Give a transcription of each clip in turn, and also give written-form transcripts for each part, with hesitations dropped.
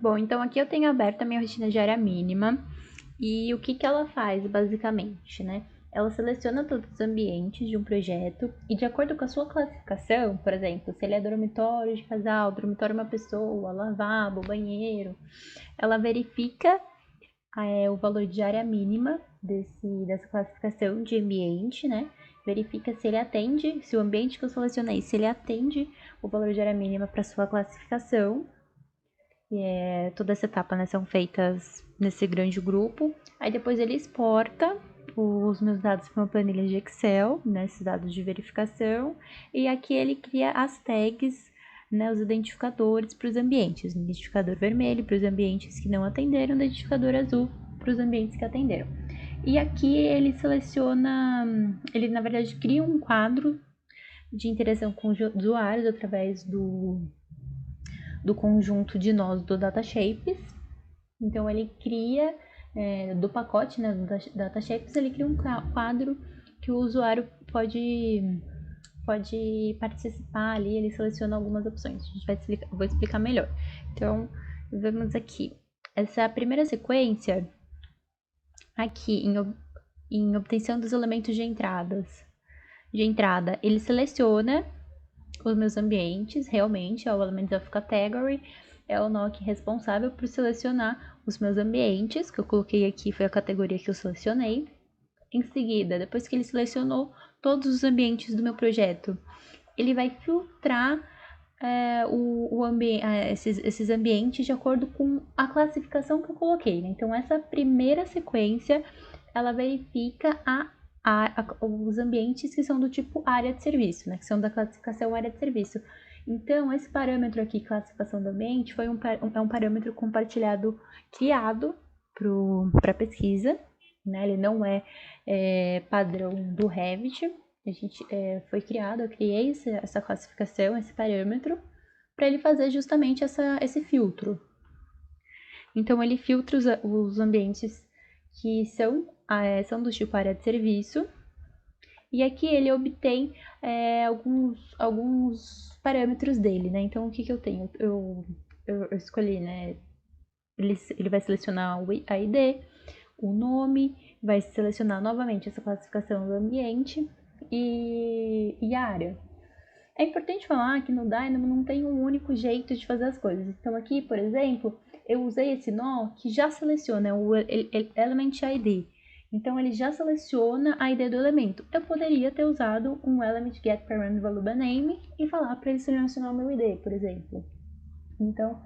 Bom, então aqui eu tenho aberta a minha rotina diária mínima e o que que ela faz basicamente, né? Ela seleciona todos os ambientes de um projeto e de acordo com a sua classificação, por exemplo, se ele é dormitório de casal, dormitório uma pessoa, lavabo, banheiro, ela verifica o valor de área mínima dessa classificação de ambiente, né? Verifica se ele atende, se o ambiente que eu selecionei, se ele atende o valor de área mínima para sua classificação. Toda essa etapa, né, são feitas nesse grande grupo. Aí depois ele exporta os meus dados para uma planilha de Excel, né, esses dados de verificação, e aqui ele cria as tags, né, os identificadores para os ambientes. Identificador vermelho para os ambientes que não atenderam, identificador azul para os ambientes que atenderam. E aqui ele seleciona, ele na verdade cria um quadro de interação com os usuários através do conjunto de nós do DataShapes. Então ele cria, do pacote, né, do DataShapes, ele cria um quadro que o usuário pode participar ali, ele seleciona algumas opções. A gente vou explicar melhor. Então, vamos aqui. Essa primeira sequência, aqui em obtenção dos elementos de entrada, ele seleciona os meus ambientes, realmente, é o Elements of Category, é o NOC responsável por selecionar os meus ambientes, que eu coloquei aqui, foi a categoria que eu selecionei. Em seguida, depois que ele selecionou todos os ambientes do meu projeto, ele vai filtrar esses ambientes de acordo com a classificação que eu coloquei, né? Então, essa primeira sequência, ela verifica os ambientes que são do tipo área de serviço, né? Que são da classificação área de serviço. Então, esse parâmetro aqui, classificação do ambiente, é um parâmetro compartilhado, criado para pesquisa, né? Ele não é padrão do Revit. Foi criado, eu criei essa classificação, esse parâmetro, para ele fazer justamente esse filtro. Então, ele filtra os ambientes que são do tipo área de serviço, e aqui ele obtém alguns parâmetros dele, né? Então, o que eu tenho? Eu escolhi, né? Ele vai selecionar a ID, o nome, vai selecionar novamente essa classificação do ambiente e a área. É importante falar que no Dynamo não tem um único jeito de fazer as coisas. Então aqui, por exemplo, eu usei esse nó que já seleciona o Element ID. Então ele já seleciona a ID do elemento. Eu poderia ter usado um Element Get Parent Value by Name e falar para ele selecionar o meu ID, por exemplo. Então,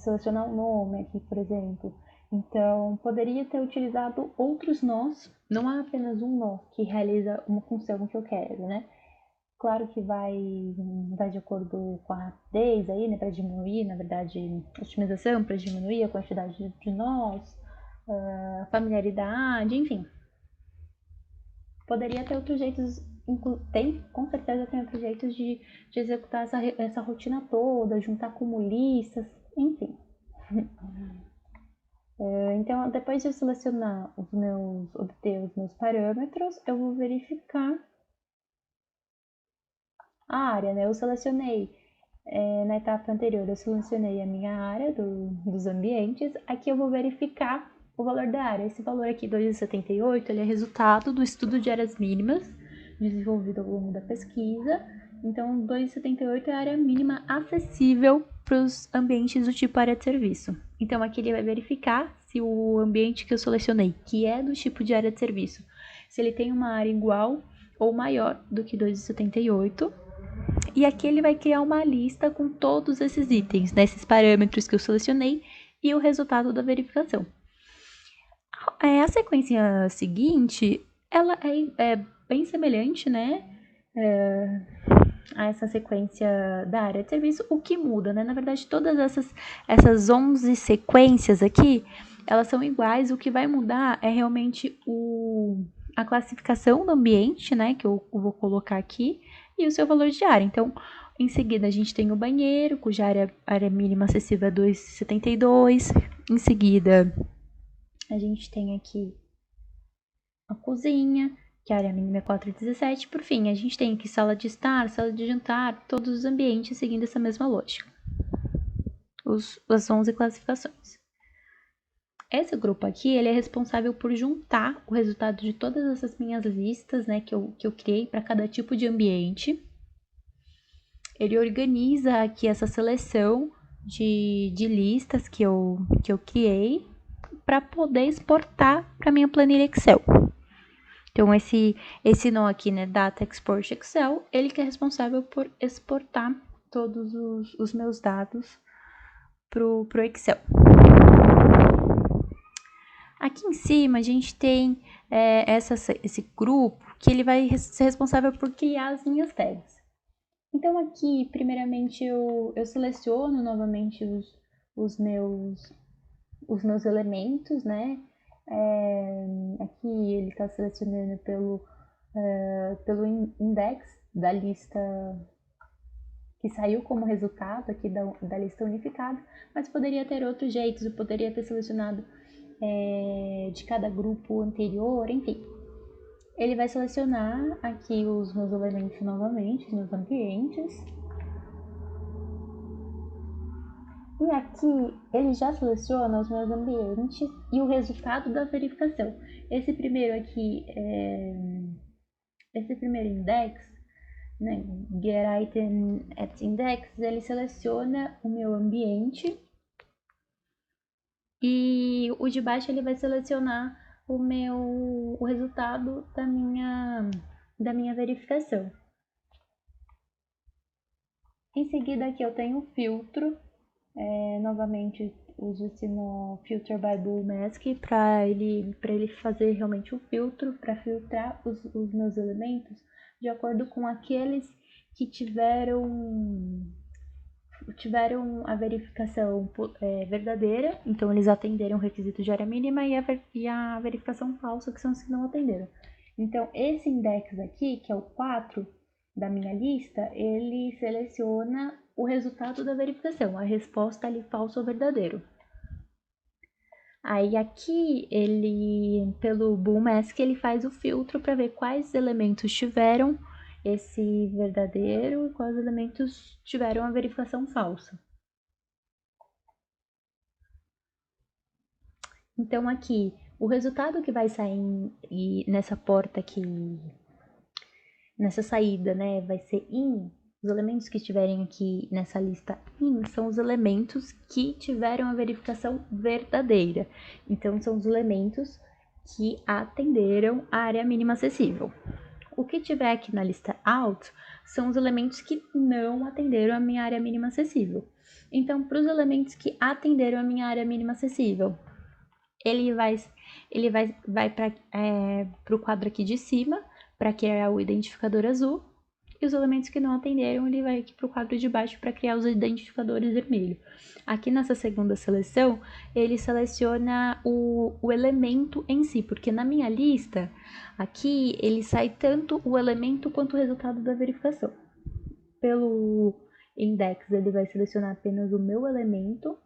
selecionar o nome aqui, por exemplo. Então, poderia ter utilizado outros nós, não há apenas um nó que realiza uma função que eu quero, né? Claro que vai de acordo com a rapidez aí, né, para diminuir, na verdade, a otimização, para diminuir a quantidade de nós, a familiaridade, enfim. Poderia ter outros jeitos, com certeza tem outros jeitos de executar essa rotina toda, juntar como listas, enfim. Então, depois de eu selecionar obter os meus parâmetros, eu vou verificar a área, né? Eu selecionei, na etapa anterior, eu selecionei a minha área dos ambientes. Aqui eu vou verificar o valor da área. Esse valor aqui, 2,78, ele é resultado do estudo de áreas mínimas desenvolvido ao longo da pesquisa. Então, 2,78 é a área mínima acessível para os ambientes do tipo área de serviço. Então, aqui ele vai verificar se o ambiente que eu selecionei, que é do tipo de área de serviço, se ele tem uma área igual ou maior do que 2,78. E aqui ele vai criar uma lista com todos esses itens, né, esses parâmetros que eu selecionei e o resultado da verificação. A sequência seguinte, ela é bem semelhante, né, a essa sequência da área de serviço. O que muda, né? Na verdade, todas essas 11 sequências aqui, elas são iguais. O que vai mudar é realmente a classificação do ambiente, né, que eu vou colocar aqui, e o seu valor de área. Então, em seguida, a gente tem o banheiro, cuja área mínima acessível é 2,72. Em seguida, a gente tem aqui a cozinha, que a área mínima é 4,17. Por fim, a gente tem aqui sala de estar, sala de jantar, todos os ambientes seguindo essa mesma lógica. as 11 classificações. Esse grupo aqui, ele é responsável por juntar o resultado de todas essas minhas listas, né, que eu criei para cada tipo de ambiente. Ele organiza aqui essa seleção de listas que eu criei para poder exportar para minha planilha Excel. Então, esse nó aqui, né, Data Export Excel, ele que é responsável por exportar todos os meus dados pro Excel. Aqui em cima, a gente tem esse grupo que ele vai ser responsável por criar as minhas tags. Então, aqui, primeiramente, eu seleciono novamente os meus elementos, né? Aqui ele está selecionando pelo index da lista que saiu como resultado aqui da lista unificada, mas poderia ter outros jeitos, eu poderia ter selecionado de cada grupo anterior, enfim. Ele vai selecionar aqui os meus elementos novamente, os meus ambientes. E aqui ele já seleciona os meus ambientes e o resultado da verificação. Esse primeiro aqui, esse primeiro index, né, Get Item at Index, ele seleciona o meu ambiente. E o de baixo ele vai selecionar o resultado da minha verificação. Em seguida aqui eu tenho o filtro. Novamente uso esse nó Filter by Blue Mask para ele fazer realmente o filtro, para filtrar os meus elementos de acordo com aqueles que tiveram a verificação verdadeira, então eles atenderam o requisito de área mínima, e a verificação falsa, que são os que não atenderam. Então, esse index aqui, que é o 4 da minha lista, ele seleciona o resultado da verificação, a resposta ali falso ou verdadeiro. Aí aqui, ele, pelo Bool Mask, ele faz o filtro para ver quais elementos tiveram esse verdadeiro e quais elementos tiveram a verificação falsa. Então aqui, o resultado que vai sair nessa porta aqui, nessa saída, né, vai ser in. Os elementos que estiverem aqui nessa lista in são os elementos que tiveram a verificação verdadeira. Então, são os elementos que atenderam a área mínima acessível. O que tiver aqui na lista out são os elementos que não atenderam a minha área mínima acessível. Então, para os elementos que atenderam a minha área mínima acessível, ele vai para o quadro aqui de cima, para criar o identificador azul, e os elementos que não atenderam, ele vai aqui para o quadro de baixo para criar os identificadores vermelhos. Aqui nessa segunda seleção, ele seleciona o elemento em si, porque na minha lista, aqui ele sai tanto o elemento quanto o resultado da verificação. Pelo index, ele vai selecionar apenas o meu elemento.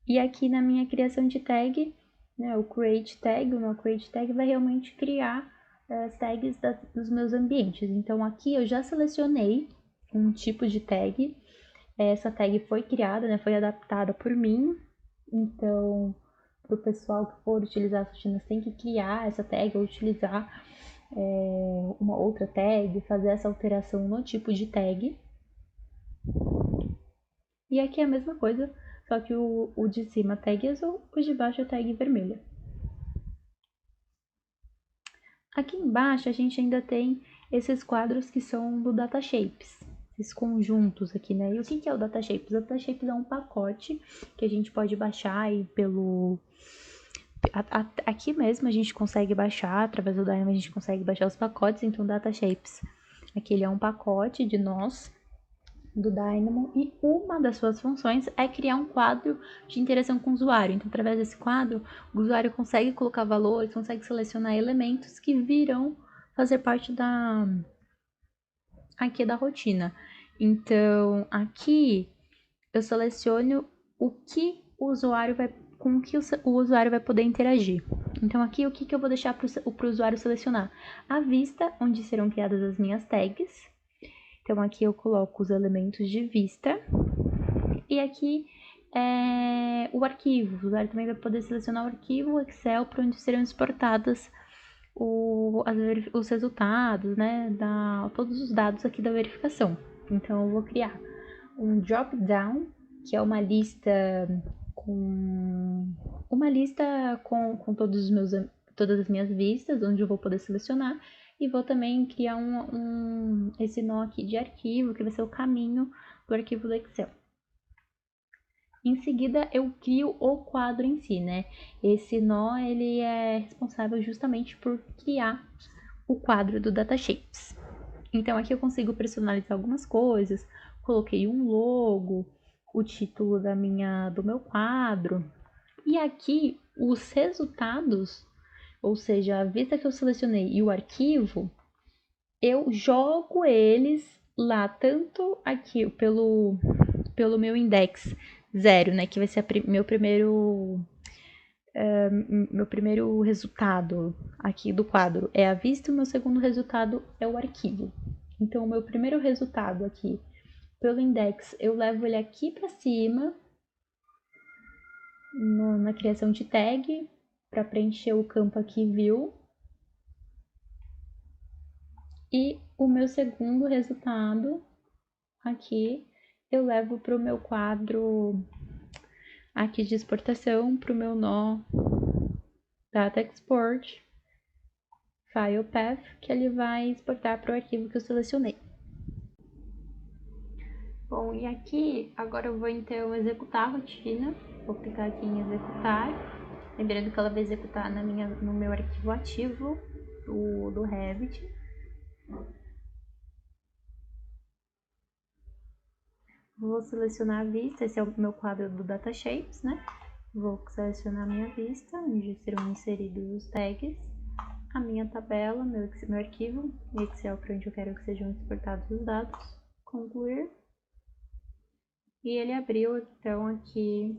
E aqui na minha criação de tag, né, o create tag vai realmente criar as tags dos meus ambientes. Então aqui eu já selecionei um tipo de tag. Essa tag foi criada, né, foi adaptada por mim. Então, para o pessoal que for utilizar as rotinas, tem que criar essa tag ou utilizar uma outra tag, fazer essa alteração no tipo de tag. E aqui é a mesma coisa, só que o de cima tag azul, o de baixo é tag vermelha. Aqui embaixo a gente ainda tem esses quadros que são do Datashapes, esses conjuntos aqui, né? E o que é o Datashapes? O Datashapes é um pacote que a gente pode baixar aí pelo... Aqui mesmo a gente consegue baixar, através do Dynamo a gente consegue baixar os pacotes, então o Datashapes, aqui ele é um pacote de nós, do Dynamo, e uma das suas funções é criar um quadro de interação com o usuário. Então, através desse quadro, o usuário consegue colocar valores, consegue selecionar elementos que virão fazer parte aqui da rotina. Então, aqui eu seleciono o que o usuário vai, com o que o usuário vai poder interagir. Então, aqui o que eu vou deixar para o usuário selecionar? A vista, onde serão criadas as minhas tags. Então, aqui eu coloco os elementos de vista. E aqui é o arquivo. O usuário também vai poder selecionar o arquivo Excel para onde serão exportadas os resultados, né, todos os dados aqui da verificação. Então, eu vou criar um drop-down, que é uma lista com todas as minhas vistas, onde eu vou poder selecionar, e vou também criar esse nó aqui de arquivo, que vai ser o caminho do arquivo do Excel. Em seguida, eu crio o quadro em si, né? Esse nó, ele é responsável justamente por criar o quadro do DataShapes. Então, aqui eu consigo personalizar algumas coisas. Coloquei um logo, o título do meu quadro. E aqui, os resultados, ou seja, a vista que eu selecionei e o arquivo, eu jogo eles lá, tanto aqui pelo meu index 0, né, que vai ser meu primeiro resultado aqui do quadro é a vista, e o meu segundo resultado é o arquivo. Então, o meu primeiro resultado aqui pelo index, eu levo ele aqui para cima na criação de tag para preencher o campo aqui view. E o meu segundo resultado aqui eu levo para o meu quadro aqui de exportação, para o meu nó Data Export File Path, que ele vai exportar para o arquivo que eu selecionei. Bom, e aqui agora eu vou então executar a rotina. Vou clicar aqui em executar. Lembrando que ela vai executar no meu arquivo ativo do Revit. Vou selecionar a vista, esse é o meu quadro do DataShapes, né? Vou selecionar a minha vista, onde serão inseridos os tags, a minha tabela, meu arquivo, Excel para onde eu quero que sejam exportados os dados, concluir. E ele abriu então aqui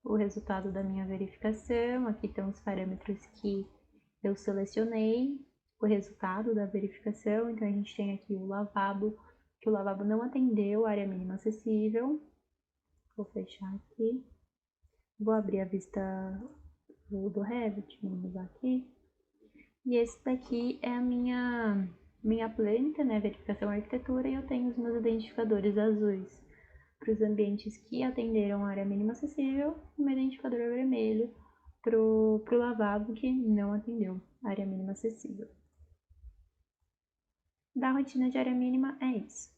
o resultado da minha verificação, aqui estão os parâmetros que eu selecionei, o resultado da verificação, então a gente tem aqui o lavabo, que o lavabo não atendeu a área mínima acessível. Vou fechar aqui. Vou abrir a vista do Revit, vamos aqui. E esse daqui é a minha planta, né, verificação arquitetura, e eu tenho os meus identificadores azuis para os ambientes que atenderam a área mínima acessível, e o meu identificador vermelho para o lavabo que não atendeu a área mínima acessível. Da rotina de área mínima é isso.